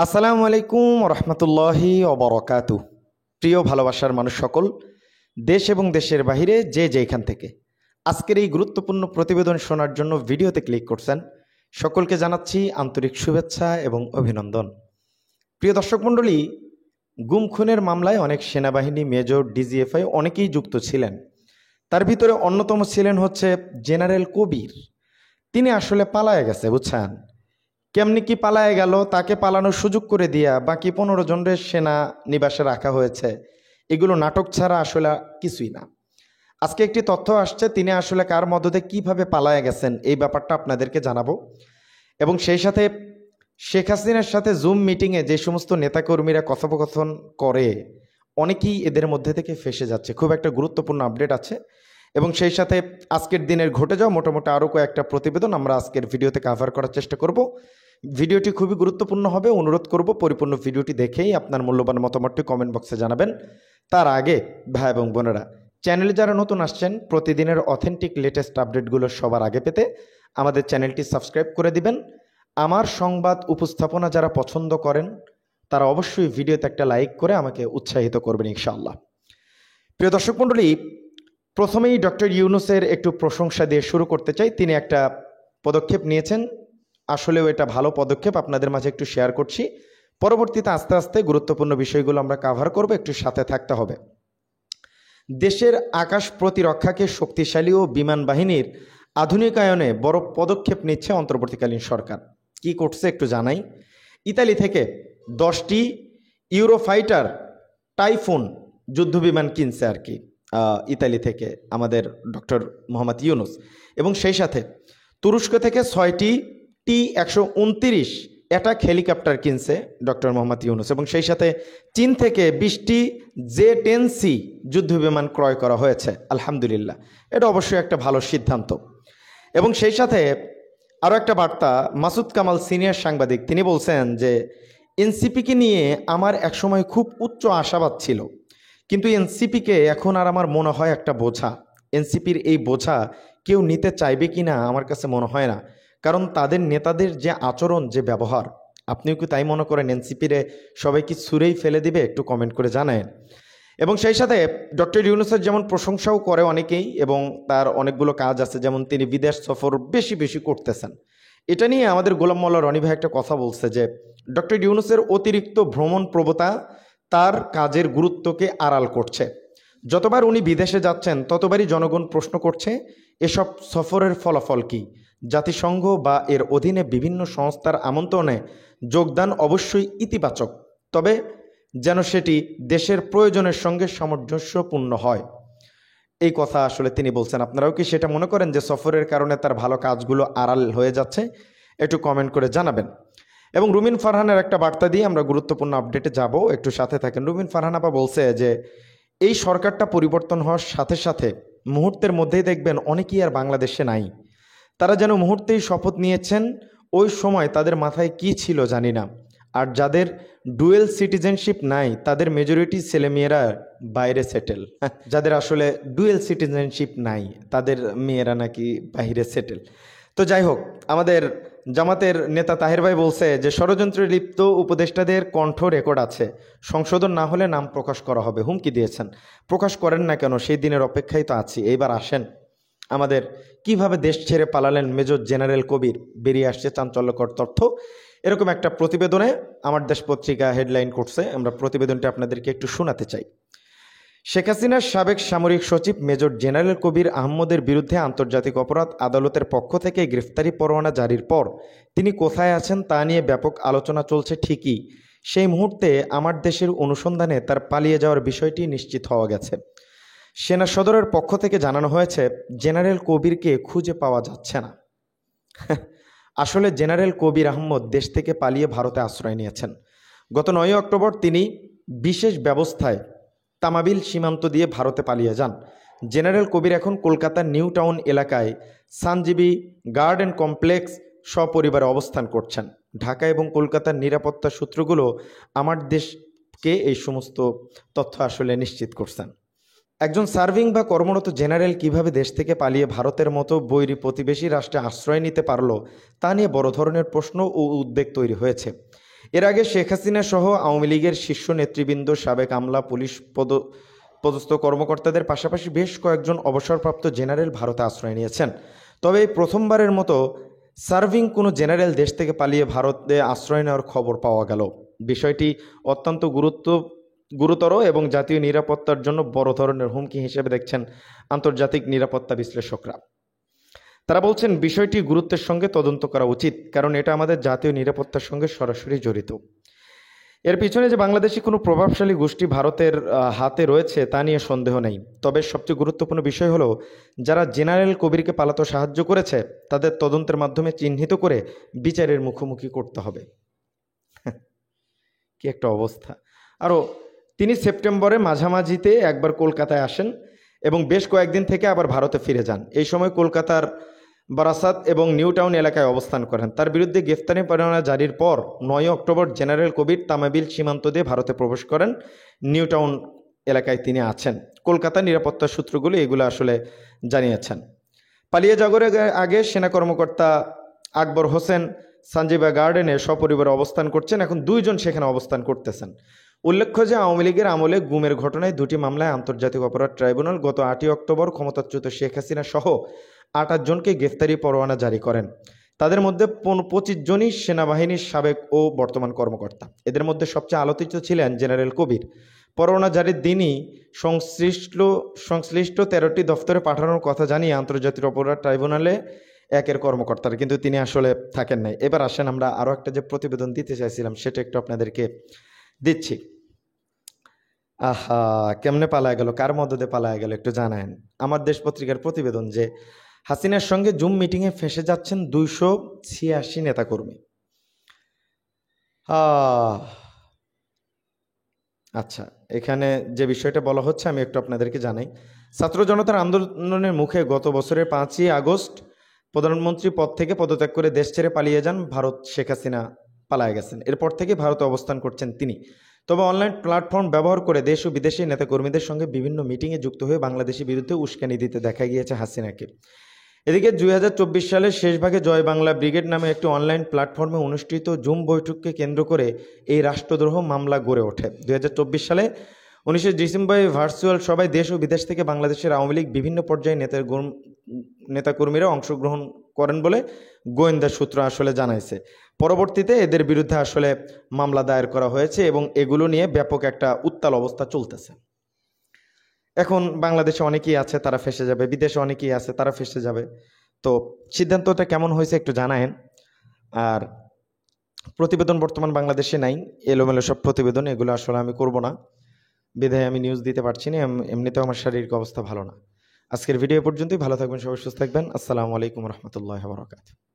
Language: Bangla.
আসসালামু আলাইকুম রহমতুল্লাহি ওবরাকাতু। প্রিয় ভালোবাসার মানুষ সকল, দেশ এবং দেশের বাহিরে যে যেখান থেকে আজকের এই গুরুত্বপূর্ণ প্রতিবেদন শোনার জন্য ভিডিওতে ক্লিক করছেন, সকলকে জানাচ্ছি আন্তরিক শুভেচ্ছা এবং অভিনন্দন। প্রিয় দর্শক মণ্ডলী, গুম খুনের মামলায় অনেক সেনাবাহিনী, মেজর, ডিজিএফআই অনেকেই যুক্ত ছিলেন। তার ভিতরে অন্যতম ছিলেন হচ্ছে জেনারেল কবির। তিনি আসলে পালায়ে গেছে, বুঝছেন। কেমনি কি পালায়ে গেল, তাকে পালানোর সুযোগ করে দিয়া বাকি 15 জনের সেনা নিবাসে রাখা হয়েছে। এগুলো নাটক ছাড়া আসলে কিছুই না। আজকে একটি তথ্য আসছে, তিনি আসলে কার মদদে কিভাবে পালায়ে গেছেন এই ব্যাপারটা আপনাদেরকে জানাবো। এবং সেই সাথে শেখ হাসিনার সাথে জুম মিটিংয়ে যে সমস্ত নেতাকর্মীরা কথোপকথন করে, অনেকেই এদের মধ্যে থেকে ফেসে যাচ্ছে। খুব একটা গুরুত্বপূর্ণ আপডেট আছে। এবং সেই সাথে আজকের দিনের ঘটে যাওয়া মোটামুটি আরও কয়েকটা প্রতিবেদন আমরা আজকের ভিডিওতে কাভার করার চেষ্টা করব। ভিডিওটি খুবই গুরুত্বপূর্ণ হবে। অনুরোধ করব পরিপূর্ণ ভিডিওটি দেখেই আপনার মূল্যবান মতামতটি কমেন্ট বক্সে জানাবেন। তার আগে ভাই এবং বোনেরা, চ্যানেলে যারা নতুন আসছেন, প্রতিদিনের অথেন্টিক লেটেস্ট আপডেটগুলো সবার আগে পেতে আমাদের চ্যানেলটি সাবস্ক্রাইব করে দিবেন। আমার সংবাদ উপস্থাপনা যারা পছন্দ করেন তারা অবশ্যই ভিডিওতে একটা লাইক করে আমাকে উৎসাহিত করবেন ইনশাআল্লাহ। প্রিয় দর্শক মণ্ডলী, প্রথমেই ডক্টর ইউনূসের একটু প্রশংসা দিয়ে শুরু করতে চাই। তিনি একটা পদক্ষেপ নিয়েছেন, আসলেও এটা ভালো পদক্ষেপ, আপনাদের মাঝে একটু শেয়ার করছি। পরবর্তীতে আস্তে আস্তে গুরুত্বপূর্ণ বিষয়গুলো আমরা কাভার করব, একটু সাথে থাকতে হবে। দেশের আকাশ প্রতিরক্ষাকে শক্তিশালী ও বিমান বাহিনীর আধুনিকায়নে বড় পদক্ষেপ নিচ্ছে অন্তর্বর্তীকালীন সরকার। কি করছে একটু জানাই। ইতালি থেকে 10টি ইউরোফাইটার টাইফুন যুদ্ধবিমান কিনছে আর কি, ইতালি থেকে আমাদের ডক্টর মোহাম্মদ ইউনূস। এবং সেই সাথে তুরস্ক থেকে 6টি T-129 অ্যাটাক হেলিকপ্টার কিনছে ডক্টর মোহাম্মদ ইউনূস। এবং সেই সাথে চীন থেকে 20টি J-10C যুদ্ধবিমান ক্রয় করা হয়েছে, আলহামদুলিল্লাহ। এটা অবশ্যই একটা ভালো সিদ্ধান্ত। এবং সেই সাথে আরও একটা বার্তা, মাসুদ কামাল সিনিয়র সাংবাদিক, তিনি বলছেন যে এনসিপিকে নিয়ে আমার একসময় খুব উচ্চ আশাবাদ ছিল, কিন্তু এনসিপিকে এখন আর আমার মনে হয় একটা বোঝা। এনসিপির এই বোঝা কেউ নিতে চাইবে কি না আমার কাছে মনে হয় না, কারণ তাদের নেতাদের যে আচরণ, যে ব্যবহার, আপনিও কি তাই মনে করেন? এনসিপিরে সবাই কি ছুঁড়েই ফেলে দিবে? একটু কমেন্ট করে জানায়েন। এবং সেই সাথে ডক্টর ইউনূসের যেমন প্রশংসাও করে অনেকেই, এবং তার অনেকগুলো কাজ আছে, যেমন তিনি বিদেশ সফর বেশি বেশি করতেছেন। এটা নিয়ে আমাদের গোলাম মোল্লা রনি ভাই একটা কথা বলছে যে ডক্টর ইউনূসের অতিরিক্ত ভ্রমণ প্রবণতা তার কাজের গুরুত্বকে আড়াল করছে। যতবার উনি বিদেশে যাচ্ছেন ততবারই জনগণ প্রশ্ন করছে এসব সফরের ফলাফল কী। জাতিসংঘ বা এর অধীনে বিভিন্ন সংস্থার আমন্ত্রণে যোগদান অবশ্যই ইতিবাচক, তবে যেন সেটি দেশের প্রয়োজনের সঙ্গে সামঞ্জস্যপূর্ণ হয়। এই কথা আসলে তিনি বলছেন। আপনারাও কি সেটা মনে করেন যে সফরের কারণে তার ভালো কাজগুলো আড়াল হয়ে যাচ্ছে? একটু কমেন্ট করে জানাবেন। এবং রুমিন ফারহানের একটা বার্তা দিয়ে আমরা গুরুত্বপূর্ণ আপডেটে যাব, একটু সাথে থাকেন। রুমিন ফারহান আপা বলছে যে এই সরকারটা পরিবর্তন হওয়ার সাথে সাথে মুহূর্তের মধ্যেই দেখবেন অনেকেই আর বাংলাদেশে নাই। তারা যেন মুহূর্তেই শপথ নিয়েছেন, ওই সময় তাদের মাথায় কি ছিল জানি না। আর যাদের ডুয়েল সিটিজেনশিপ নাই তাদের মেজরিটি ছেলেমেয়েরা বাইরে সেটেল। যাদের আসলে ডুয়েল সিটিজেনশিপ নাই তাদের মেয়েরা নাকি বাইরে সেটেল। তো যাই হোক, আমাদের জামাতের নেতা তাহের ভাই বলছে যে ষড়যন্ত্রে লিপ্ত উপদেষ্টাদের কণ্ঠ রেকর্ড আছে, সংশোধন না হলে নাম প্রকাশ করা হবে, হুমকি দিয়েছেন। প্রকাশ করেন না কেন? সেই দিনের অপেক্ষায় তো আছি। এইবার আসেন, আমাদের কিভাবে দেশ ছেড়ে পালালেন মেজর জেনারেল কবির, বেরিয়ে আসছে চাঞ্চল্যকর তথ্য। এরকম একটা প্রতিবেদনে আমার দেশ পত্রিকা হেডলাইন করছে, আমরা প্রতিবেদনটা আপনাদেরকে একটু শোনাতে চাই। শেখ হাসিনার সাবেক সামরিক সচিব মেজর জেনারেল কবির আহমদের বিরুদ্ধে আন্তর্জাতিক অপরাধ আদালতের পক্ষ থেকে গ্রেফতারি পরোয়ানা জারির পর তিনি কোথায় আছেন তা নিয়ে ব্যাপক আলোচনা চলছে ঠিকই, সেই মুহূর্তে আমার দেশের অনুসন্ধানে তার পালিয়ে যাওয়ার বিষয়টি নিশ্চিত হওয়া গেছে। সেনা সদরের পক্ষ থেকে জানানো হয়েছে জেনারেল কবিরকে খুঁজে পাওয়া যাচ্ছে না। আসলে জেনারেল কবির আহমদ দেশ থেকে পালিয়ে ভারতে আশ্রয় নিয়েছেন। গত 9 অক্টোবর তিনি বিশেষ ব্যবস্থায় তামাবিল সীমান্ত দিয়ে ভারতে পালিয়ে যান। জেনারেল কবির এখন কলকাতার নিউ টাউন এলাকায় সানজিবি গার্ডেন কমপ্লেক্স সপরিবারে অবস্থান করছেন। ঢাকা এবং কলকাতার নিরাপত্তা সূত্রগুলো আমার দেশকে এই সমস্ত তথ্য আসলে নিশ্চিত করছেন। একজন সার্ভিং বা কর্মরত জেনারেল কিভাবে দেশ থেকে পালিয়ে ভারতের মতো বৈরী প্রতিবেশী রাষ্ট্রে আশ্রয় নিতে পারল তা নিয়ে বড় ধরনের প্রশ্ন ও উদ্বেগ তৈরি হয়েছে। এর আগে শেখ হাসিনা সহ আওয়ামী লীগের শীর্ষ নেতৃবৃন্দ, সাবেক আমলা, পুলিশ পদস্থ কর্মকর্তাদের পাশাপাশি বেশ কয়েকজন অবসরপ্রাপ্ত জেনারেল ভারতে আশ্রয় নিয়েছেন। তবে এই প্রথমবারের মতো সার্ভিং কোনো জেনারেল দেশ থেকে পালিয়ে ভারতে আশ্রয় নেওয়ার খবর পাওয়া গেল। বিষয়টি অত্যন্ত গুরুতর এবং জাতীয় নিরাপত্তার জন্য বড় ধরনের হুমকি হিসেবে দেখছেন আন্তর্জাতিক নিরাপত্তা বিশ্লেষকরা। তারা বলছেন বিষয়টি গুরুত্বের সঙ্গে তদন্ত করা উচিত, কারণ এটা আমাদের জাতীয় নিরাপত্তার সঙ্গে সরাসরি জড়িত। এর পিছনে যে বাংলাদেশি কোনো প্রভাবশালী গোষ্ঠী ভারতের হাতে রয়েছে তা নিয়ে সন্দেহ নেই। তবে সবচেয়ে গুরুত্বপূর্ণ বিষয় হলো, যারা জেনারেল কবিরকে পালাতে সাহায্য করেছে তাদের তদন্তের মাধ্যমে চিহ্নিত করে বিচারের মুখোমুখি করতে হবে। কি একটা অবস্থা! আরও তিনি সেপ্টেম্বরে মাঝামাঝিতে একবার কলকাতায় আসেন এবং বেশ কয়েকদিন থেকে আবার ভারতে ফিরে যান। এই সময় কলকাতার বারাসাত এবং নিউ টাউন এলাকায় অবস্থান করেন। তার বিরুদ্ধে গ্রেফতারি পরোয়ানা জারির পর 9 অক্টোবর জেনারেল কবির তামাবিল সীমান্ত দিয়ে ভারতে প্রবেশ করেন। নিউ টাউন এলাকায় তিনি আছেন। কলকাতা নিরাপত্তা সূত্রগুলো এগুলো আসলে জানিয়েছেন। পালিয়ে যাওয়ার আগে সেনা কর্মকর্তা আকবর হোসেন সঞ্জীবা গার্ডেনে সপরিবারে অবস্থান করছেন। এখন 2 জন সেখানে অবস্থান করতেছেন। উল্লেখ্য যে আওয়ামী লীগের আমলে গুমের ঘটনায় 2টি মামলায় আন্তর্জাতিক অপরাধ ট্রাইব্যুনাল গত 8 অক্টোবর ক্ষমতাচ্যুত শেখ হাসিনা সহ 28 জনকে গ্রেফতারি পরোয়ানা জারি করেন। তাদের মধ্যে 25 জনই সেনাবাহিনীর সাবেক ও বর্তমান কর্মকর্তা। এদের মধ্যে সবচেয়ে আলোচিত ছিলেন জেনারেল কবির। পরোয়ানা জারির দিনই সংশ্লিষ্ট 13টি দফতরে পাঠানোর কথা জানিয়ে আন্তর্জাতিক অপরাধ ট্রাইব্যুনালে 1-এর কর্মকর্তারা, কিন্তু তিনি আসলে থাকেন নাই। এবার আসেন আমরা আরও একটা যে প্রতিবেদন দিতে চাইছিলাম সেটা একটু আপনাদেরকে দিচ্ছি। আহা, কেমনে পালায় গেল, কার মদদে পালায় গেল একটু জানায়েন। আমার দেশ পত্রিকার প্রতিবেদন যে হাসিনার সঙ্গে জুম মিটিংয়ে ফেঁসে যাচ্ছেন 286 নেতাকর্মী। আচ্ছা, এখানে যে বিষয়টা বলা হচ্ছে আমি একটু আপনাদেরকে জানাই। ছাত্র জনতার আন্দোলনের মুখে গত বছরের 5ই আগস্ট প্রধানমন্ত্রী পদ থেকে পদত্যাগ করে দেশ ছেড়ে পালিয়ে যান ভারত। শেখ হাসিনা পালায় গেছেন। এরপর থেকে ভারতে অবস্থান করছেন তিনি। তবে অনলাইন প্ল্যাটফর্ম ব্যবহার করে দেশ ও বিদেশি নেতাকর্মীদের সঙ্গে বিভিন্ন মিটিংয়ে যুক্ত হয়ে বাংলাদেশের বিরুদ্ধে উস্কানি দিতে দেখা গিয়েছে হাসিনাকে। এদিকে 2024 সালের শেষ ভাগে জয় বাংলা ব্রিগেড নামে একটি অনলাইন প্ল্যাটফর্মে অনুষ্ঠিত জুম বৈঠককে কেন্দ্র করে এই রাষ্ট্রদ্রোহ মামলা গড়ে ওঠে। 2024 সালে 19 ডিসেম্বরে ভার্চুয়াল সভায় দেশ ও বিদেশ থেকে বাংলাদেশের আওয়ামী লীগ বিভিন্ন পর্যায়ে নেতাকর্মীরা অংশগ্রহণ করেন বলে গোয়েন্দা সূত্র আসলে জানাইছে। পরবর্তীতে এদের বিরুদ্ধে আসলে মামলা দায়ের করা হয়েছে এবং এগুলো নিয়ে ব্যাপক একটা উত্তাল অবস্থা চলতেছে। এখন বাংলাদেশে অনেকেই আছে তারা ফেঁসে যাবে, বিদেশে অনেকেই আছে তারা ফেঁসে যাবে। তো সিদ্ধান্তটা কেমন হয়েছে একটু জানায়েন। আর প্রতিবেদন বর্তমান বাংলাদেশে নাই, এলোমেলো সব প্রতিবেদন, এগুলো আসলে আমি করব না বিধায় আমি নিউজ দিতে পারছি না। এমনিতেও আমার শারীরিক অবস্থা ভালো না। আজকের ভিডিও পর্যন্তই। ভালো থাকবেন, সবাই সুস্থ থাকবেন। আসসালামু আলাইকুম রহমতুল্লাহ বারাকাতুহু।